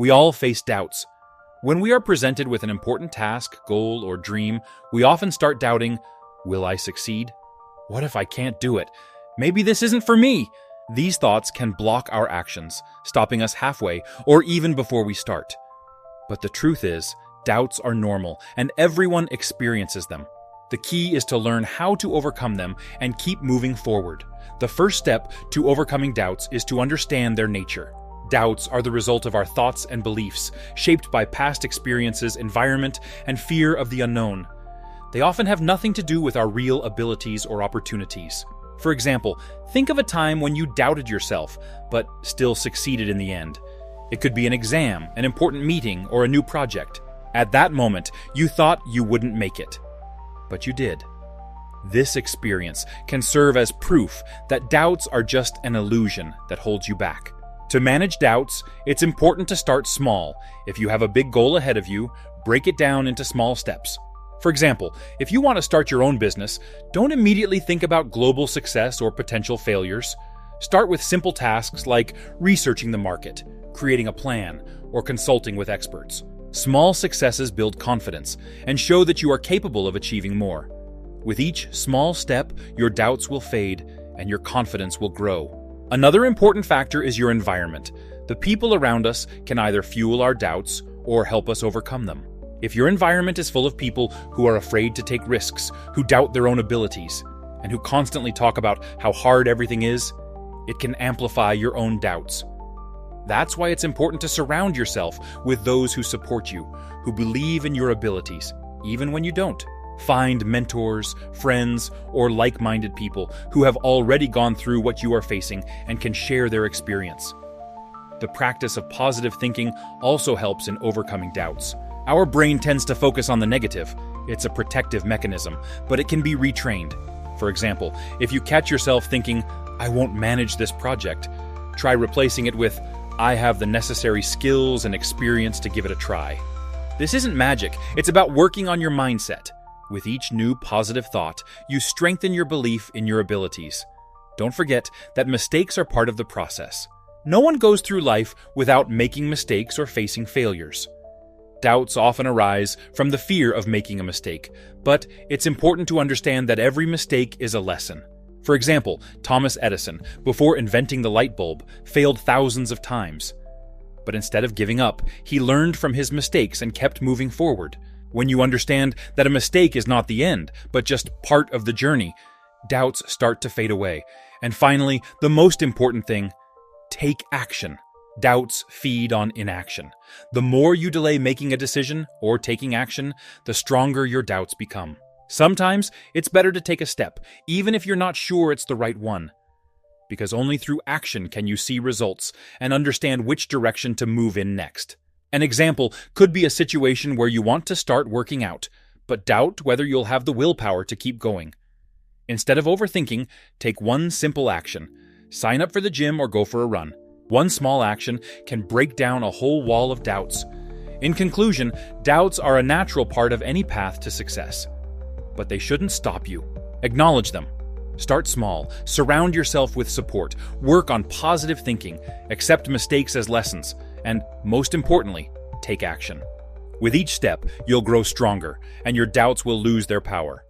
We all face doubts. When we are presented with an important task, goal, or dream, we often start doubting, will I succeed? What if I can't do it? Maybe this isn't for me. These thoughts can block our actions, stopping us halfway or even before we start. But the truth is, doubts are normal and everyone experiences them. The key is to learn how to overcome them and keep moving forward. The first step to overcoming doubts is to understand their nature. Doubts are the result of our thoughts and beliefs, shaped by past experiences, environment, and fear of the unknown. They often have nothing to do with our real abilities or opportunities. For example, think of a time when you doubted yourself, but still succeeded in the end. It could be an exam, an important meeting, or a new project. At that moment, you thought you wouldn't make it. But you did. This experience can serve as proof that doubts are just an illusion that holds you back. To manage doubts, it's important to start small. If you have a big goal ahead of you, break it down into small steps. For example, if you want to start your own business, don't immediately think about global success or potential failures. Start with simple tasks like researching the market, creating a plan, or consulting with experts. Small successes build confidence and show that you are capable of achieving more. With each small step, your doubts will fade and your confidence will grow. Another important factor is your environment. The people around us can either fuel our doubts or help us overcome them. If your environment is full of people who are afraid to take risks, who doubt their own abilities, and who constantly talk about how hard everything is, it can amplify your own doubts. That's why it's important to surround yourself with those who support you, who believe in your abilities, even when you don't. Find mentors, friends, or like-minded people who have already gone through what you are facing and can share their experience. The practice of positive thinking also helps in overcoming doubts. Our brain tends to focus on the negative. It's a protective mechanism, but it can be retrained. For example, if you catch yourself thinking, "I won't manage this project," try replacing it with, "I have the necessary skills and experience to give it a try." This isn't magic, it's about working on your mindset. With each new positive thought, you strengthen your belief in your abilities. Don't forget that mistakes are part of the process. No one goes through life without making mistakes or facing failures. Doubts often arise from the fear of making a mistake, but it's important to understand that every mistake is a lesson. For example, Thomas Edison, before inventing the light bulb, failed thousands of times. But instead of giving up, he learned from his mistakes and kept moving forward. When you understand that a mistake is not the end, but just part of the journey, doubts start to fade away. And finally, the most important thing, take action. Doubts feed on inaction. The more you delay making a decision or taking action, the stronger your doubts become. Sometimes it's better to take a step, even if you're not sure it's the right one. Because only through action can you see results and understand which direction to move in next. An example could be a situation where you want to start working out, but doubt whether you'll have the willpower to keep going. Instead of overthinking, take one simple action. Sign up for the gym or go for a run. One small action can break down a whole wall of doubts. In conclusion, doubts are a natural part of any path to success. But they shouldn't stop you. Acknowledge them. Start small, surround yourself with support, work on positive thinking, accept mistakes as lessons, and, most importantly, take action. With each step, you'll grow stronger, and your doubts will lose their power.